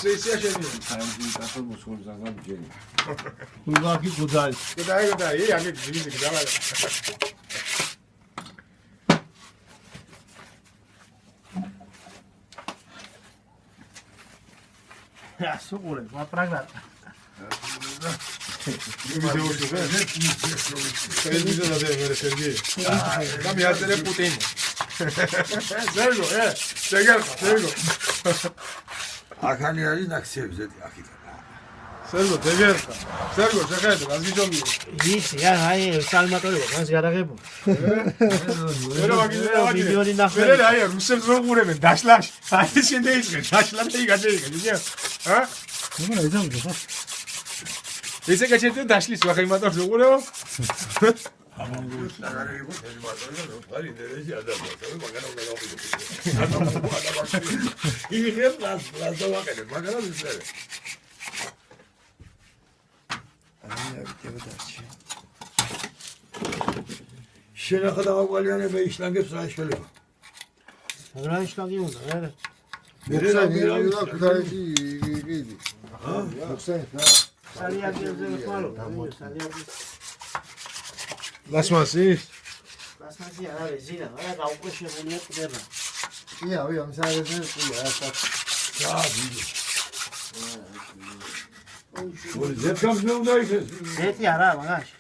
სეისია შენია. საერთოდ კაცო მოსულ ზაგა ბჯენი. გულგაკი გუდალი. გუდაი, აგე ძიძი დავა. სუყურე, ვაპრაგრა. Там я тебе Путин. Серго, Серго. ახალი არის ნახსიებზე აქეთ. Серго, დეგერხა. Серго, შეხედე, გაზიჯომი. ისი, აი, სალმატორი ვარ, გარაღებო. ვერა მაგილა მილიონი ნახე. ვერა აი, რუსებს რო ყურებენ, დაშლაშ. აი შენდე ისე, დაშლა და იგაჭერიკა, ძია. ჰა? ნუ ეძამდი ხო? ესე გაჭერდი დაშლის ვახე იმატორს რო ყურებო? შენახა დავაყალიანებ ისლანგებს რა შეიძლება. რა ისლანგი უნდა, რა? მერე ქუთაისი იგი. სალიაგიზე ვთვალო, სალიაგი. ლასმასი? ლასმასი არა, ზინა, რა გაუკვეშებულია ყდება. ია, ამ საერთოდ ყია, ასა. რა ვიდეო. ორი ზეთქამს მე უნდა იქნეს. ზეთი არა, მაგაში.